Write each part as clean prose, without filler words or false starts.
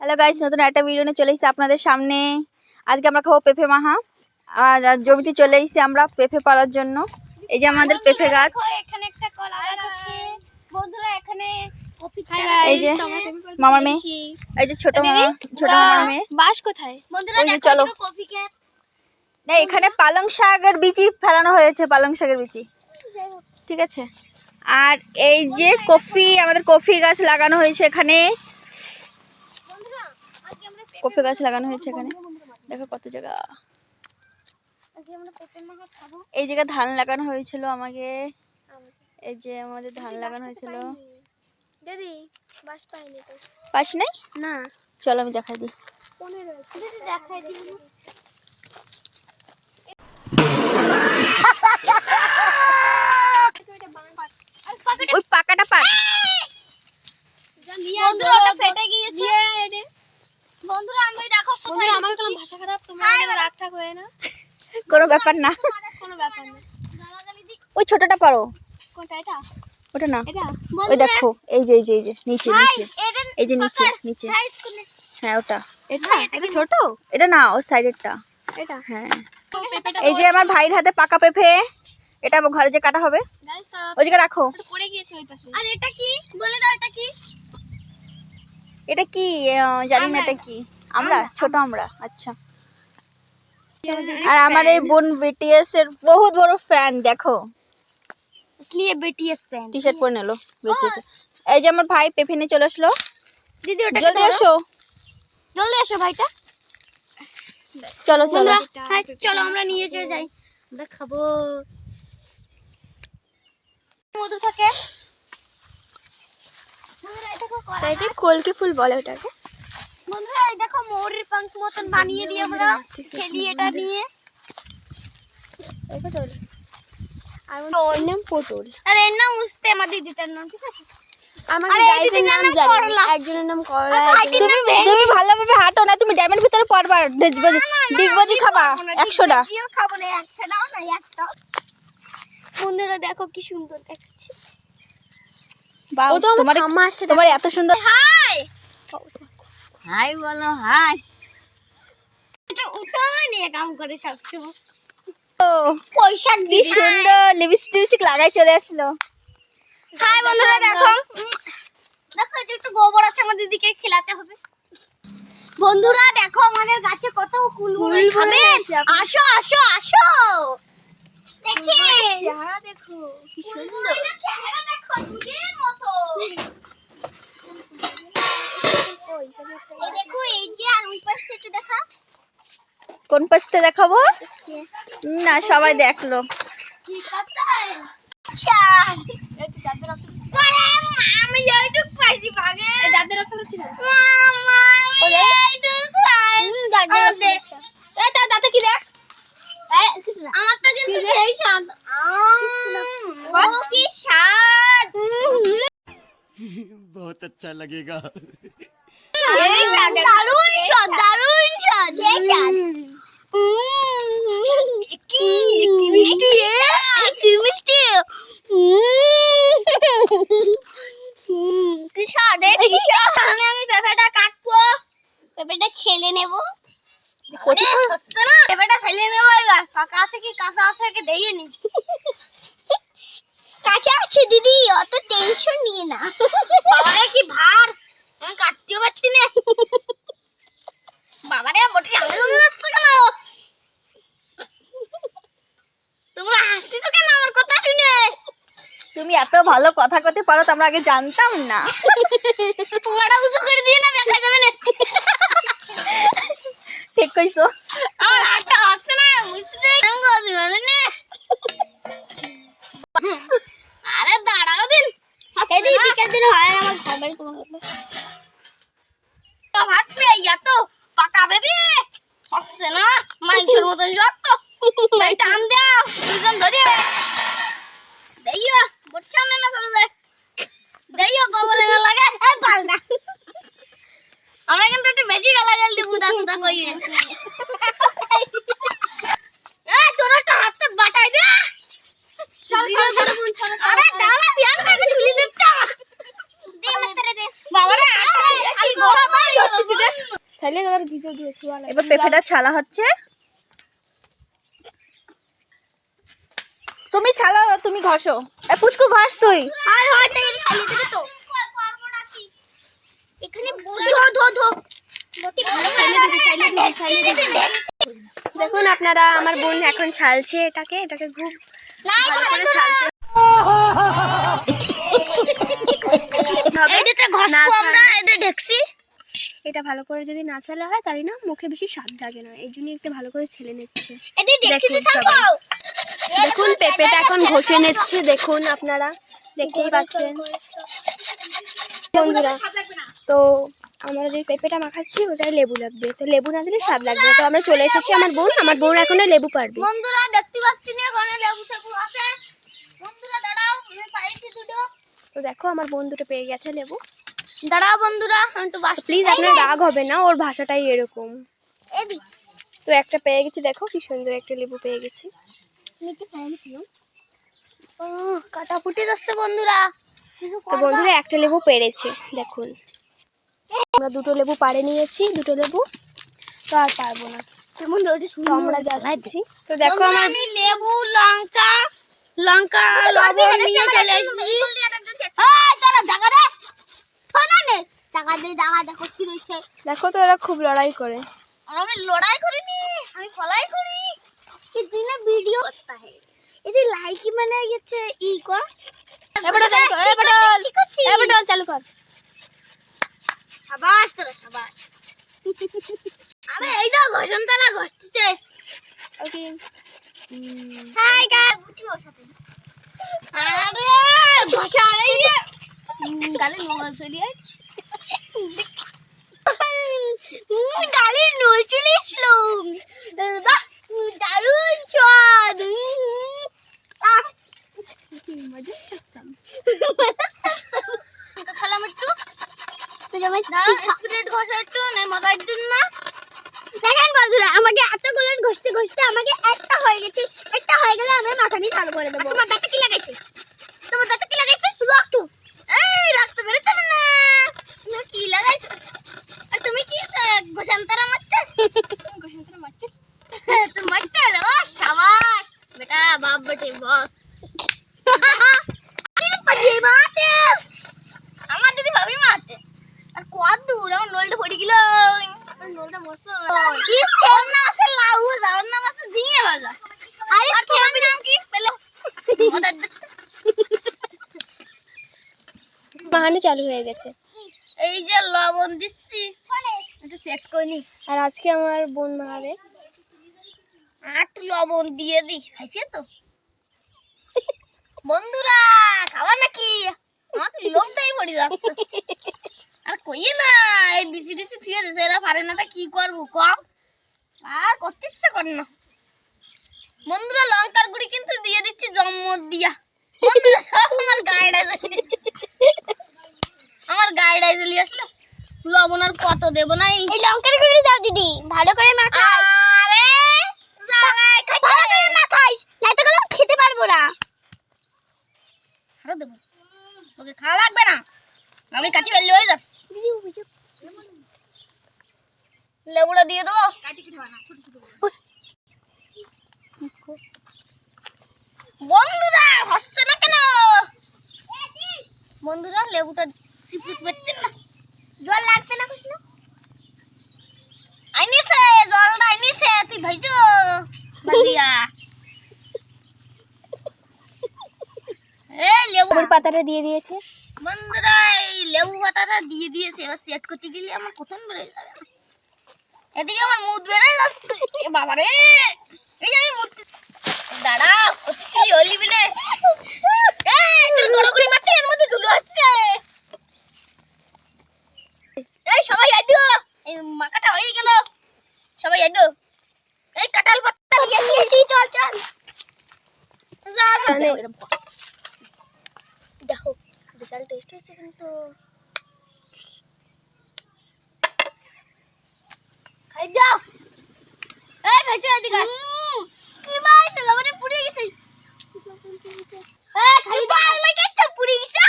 Hello guys, নতুন একটা video নিয়ে চলে এসেছি আপনাদের সামনে। আজকে আমরা খাবো পেঁপে মাহা। আর জমিতে চলে এসেছি আমরা পেঁপে পাড়ার জন্য। এই যে আমাদের পেঁপে গাছ, এখানে একটা কলা গাছ আছে বন্ধুরা। এখানে এই যে মামার মেয়ে, এই যে ছোট মামার মেয়ে। বাস কোথায় বন্ধুরা? ওই যে চলো, কফি ক্যাট না এখানে পালং শাকের বিচি ফেলানো হয়েছে, পালং শাকের বিচি, ঠিক আছে। আর এই যে কফি, আমাদের কফি গাছ লাগানো হয়েছে এখানে। কফি গাছ লাগানো হয়েছে এখানে, দেখো কত জায়গা। এই জায়গায় ধান লাগানো হয়েছিল আমাকে, এই যে আমাদের ধান লাগানো হয়েছিল। দিদি বাস পাইনি তো। পাস নাই না, চলো আমি দেখাই দিই। কোনে রয়েছে দিদি? দেখাই দিই। ওই পাকাটা পাক। বন্ধুরা ওটা ফেটে গিয়েছে। বন্ধুরা আমি দেখো কোথায়। আমাকে কোনো ভাষা খারাপ, তোমরা রাগ ঠাক হয়ে না। কোনো ব্যাপার না, কোনো ব্যাপার না। ওই ছোটটা পারো। কোনটা? এটা ওটা না, এটা ওই দেখো, এই যে এই যে এই যে নিচে নিচে, এই যে নিচে নিচে, হ্যাঁ ওটা। এটা ছোট, এটা না, ওই সাইডেরটা। এটা হ্যাঁ, এই যে আমার ভাইয়ের হাতে পাকা পেঁপে, এটা ঘরে যে কাটা হবে। ওই জায়গায় রাখো। পড়ে গিয়েছে ওই পাশে। আর এটা কি বলে দাও, এটা কি? এটা কি জানি না, এটা কি? আমরা ছোট আমরা, আচ্ছা। আর আমার এই বোন বিটিএস এর বহুত বড় ফ্যান, দেখো इसलिए बीटीएस फैन টি শার্ট পরে নিলো বিটিএস। এই যে আমার ভাই পেঁপে নিয়ে চলে আসলো। দিদি ওটা জলদি এসো, জলদি এসো ভাইটা। চলো চলো। হ্যাঁ চলো আমরা নিয়ে চলে যাই, আমরা খাবো। মধু থাকে। বন্ধুরা এই দেখো কলা। এটা কলকে ফুল বলে ওটাকে। বন্ধুরা এই দেখো ময়ূরের পাঙ্খ মতন বানিয়ে দিই আমরা, খেলি এটা নিয়ে। আর ওর নাম পটল। আর এর নাম উস্তে, আমার দিদিটার নাম, ঠিক আছে। আমাকে গাইসের নাম জানি, একজনের নাম করলা। তুমি ভালোভাবে হাঁটো না, তুমি ড্যামের ভিতরে পড়বা। ডিগবাজি খাবা 100টা। কিও খাবো না, 100টাও না, একটা। বন্ধুরা দেখো কি সুন্দর দেখাচ্ছে। বাহ, তোমার এত সুন্দর। হাই হাই বলো, হাই। এটা উঠাই নিয়ে কাম করে সবসময়। ও পয়সা কি দিয়ে সুন্দর লিপস্টিক লাগাই চলে আসলো। হাই বন্ধুরা দেখো, দেখো এটা একটু গোবর আছে, আমার দিদিকে খেলাতে হবে। বন্ধুরা দেখো আমাদের গাছে কত ফুল খাবে। আসো আসো আসো, দেখি চেহারা দেখো কি সুন্দর। চেহারা দেখো দুধের মতো। এই দেখো, এই যে আর ওই পাশটা একটু দেখা। কোন পাশে দেখাবো? না সবাই দেখলো। ঠিক আছে। আচ্ছা আমি এইটুক পাইছি ভাগে। এই দাদের রাখা হচ্ছে না মামা, আমি এইটুক পাইছি দাদের। এই দাদা কি দেখ, এই কিছু না, আমারটা কিন্তু সেই স্বাদ। ও কি স্বাদ, बहुत अच्छा लगेगा। দারুণ স্বাদ, দারুণ স্বাদ, সেই স্বাদ। কি মিষ্টি, কি মিষ্টি। কি স্বাদ, কি স্বাদ। আমি পেঁপেটা কাটবো, পেঁপেটা ছেলে নেবো। পেঁপেটা ছেলে নেবো এবার। পাকা আছে কি কাঁচা আছে কি দেখে নি। কাঁচা আছে দিদি, অত টেনশন নিয়ে না। বাবারে কি ভার, আমি কাটতেও পারছি না। বাবারে মোটে আনন্দ আসছে কেন? তোমরা হাসতেছো কেন আমার কথা শুনে? তুমি এত ভালো কথা কইতে পারো তো আমরা আগে জানতাম না। পুরাটা উঁচু করে দিয়ে না, দেখা যাবে না। ঠিক কইছো। আমার হাতটা আসছে না, বুঝতে মানে না। আরে দাঁড়াও দিন, এদিকে টিকেট দিন হয় আমার ঘর বাড়ি তোমার কাছে। তো ভাত পেয়ে এত পাকা বেবি আসছে না, মাংসের মতন যত। এই টান দাও, দুজন ধরে দেইও, বট সামনে না চলে দেইও, গোবরে না লাগে। এই পালটা আমরা কিন্তু একটু বেশি গালাগাল দিব, বুদা সুদা কইয়ে। এই তোরা তো হাতে বাটাই দে। আরে দাঁড়া, বিয়ান কাকে তুলি দিচ্ছ। দে মতরে দে বাবারে, আটা বেশি এবার পেঁপেটা ছালা হচ্ছে। তুমি ছালাও, তুমি ঘষো। এ পুচকু ঘষ তুই। দেখুন আপনারা, আমার বোন এখন ছালছে এটাকে খুব ভালো করে ছালছে। এটা ভালো করে যদি না ছালা হয় তাহলে না মুখে বেশি স্বাদ লাগে না, এই জন্য একটু ভালো করে ছেলে নিচ্ছে। দেখুন পেঁপেটা এখন ঘষে নিচ্ছে, দেখুন আপনারা দেখতেই পাচ্ছেন বন্ধুরা। তো আমরা যে পেঁপেটা মাখাচ্ছি ওটাই লেবু লাগবে, তো লেবু না দিলে স্বাদ লাগবে না। তো আমরা চলে এসেছি, আমার বোন এখন লেবু পারবে। বন্ধুরা দেখতে পাচ্ছি না ওখানে লেবু টেবু আছে। বন্ধুরা দাঁড়াও, আমি পাইছি দুটো। তো দেখো আমার বোন দুটো পেয়ে গেছে লেবু। দাঁড়াও বন্ধুরা, আমি তো বাস। প্লিজ আপনার রাগ হবে না, ওর ভাষাটাই এরকম। এদি তো একটা পেয়ে গেছি, দেখো কি সুন্দর একটা লেবু পেয়ে গেছি। নিচে ফেলেছিল। ও কাটা ফুটে যাচ্ছে বন্ধুরা। তো বন্ধুরা একটা লেবু পেরেছে, দেখুন আমরা দুটো লেবু পাড়ে নিয়েছি, দুটো লেবু তো আর পারবো না। তো আমরা যাচ্ছি। তো দেখো আমার আমি লেবু লঙ্কা লবণ নিয়ে চলে এসেছি। তারা জায়গা দে, থানা নে টাকা দে করতে রইছে। দেখো তো এরা খুব লড়াই করে। আর আমি লড়াই করিনি, আমি ফলাই করি। কিতনা ভিডিও করতা है এদি লাইকি মানে গেছে ই কর। এবারে চালু কর। শাবাশ তোরা শাবাশ। আরে এই তো ঘষণতলা ঘষতেছে। ওকে হাই গাইস, বুঝিও সাথে। আরে ঘষা এই যে গালে নোল চলিয়ে। গালে নোল চলে আসলো। বাহ দারুণ স্বাদ। মজা করতাম। খালাম একটু স্পিরিট ঘষা একটু নাই মজার জন্য। দেখেন বন্ধুরা, আমাকে এতগুলো ঘষতে ঘষতে আমাকে একটা হয়ে গেছে। একটা হয়ে গেলে আমি মাথা দিয়ে চালু করে দেবো। তোমার দাঁতে কি লাগাইছে? রক্ত। এই রক্ত বেরোতে না, কি লাগাইছে? আর তুমি কি ঘষান্তরা মারতে? ঘষান্তরা মারতে তুমি মারতে হলো। ও শাবাশ বেটা, বাপ বেটে বস। আমার দিদি ভাবি মারতে। আর কত দূর আমার নলটা পড়ে গেল। নলটা বসো কি ফোন না আছে লাউ যাও না আছে জিঙে বাজা। আরে তোমার নাম কি পেলো? বাহানে চালু হয়ে গেছে। এই যে লবণ দিচ্ছি, এটা সেট করে নি। আর আজকে আমার বোন মারে। একটু লবণ দিয়ে দিই, খাইছে তো বন্ধুরা? খাবার নাকি? আমার তো লোভটাই পড়ে যাচ্ছে। আর কইয়ে না, এই বিসি ডিসি থুয়ে দিছে, এরা পারে না, তা কি করবো কম? আর করতে ইচ্ছা করে না। বন্ধুরা লঙ্কার গুঁড়ি কিন্তু দিয়ে দিচ্ছি জম্মত দিয়া। বন্ধুরা সব আমার গায়েটায় চলে আসলো। লবণ আর কত দেবো না। এই লঙ্কার গুঁড়ি দাও দিদি, ভালো করে মাখাই। আরে জ্বালায় খাইতে ভালো করে মাখাইস, নাইতো গেলে খেতে পারবো না। আরো দেবো, ওকে খাওয়া লাগবে না, আমি কাটি ফেললে হয়ে যাচ্ছে। লেবুটা দিয়ে দেবো। বন্ধুরা হচ্ছে না কেন? বন্ধুরা লেবুটা চিপুত পেতে না, জল লাগবে না কিছু। আইনিছে জলটা আইনিছে, তুই ভাইজো ভাজিয়া। এই লেবুর পাতাটা দিয়ে দিয়েছে। বন্ধুরা এই লেবু পাতাটা দিয়ে দিয়েছে, এবার সেট করতে গেলে আমার কখন বেড়ে যাবে না। এদিকে আমার মুখ বেড়ে যাচ্ছে। বাবা রে, এই যে আমি মুখ দাঁড়া কতগুলি হলি বিলে। এই তোর বড় করে মারতে এর মধ্যে ধুলো আসছে। এই সবাই আইদো, এই মাকাটা হয়ে গেল, সবাই আইদো। এই কাঁঠাল পাতা নিয়ে এসেছি, চল চল যা যা। দেখো বিশাল টেস্ট হয়েছে কিন্তু। খাই দাও। এই ভেসে এদিকে কি মাই তো লবণে পুড়ে গেছে। এই খাই দাও, লাগে তো পুড়ে গেছে।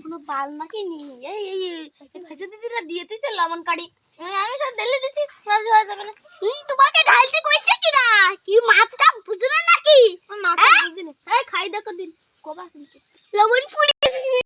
কোনো পাল নাকি নি এই ফেসে দিদিরা দিয়েছে লবণ কারি আমি সব ঢেলে দিছি সব হয়ে যাবে না তোমাকে ঢালতে কইছে কি না কি মাছটা বুঝো না নাকি মাছটা বুঝিনি এই খাই দেখো দিন কোবা লবণ পুড়ি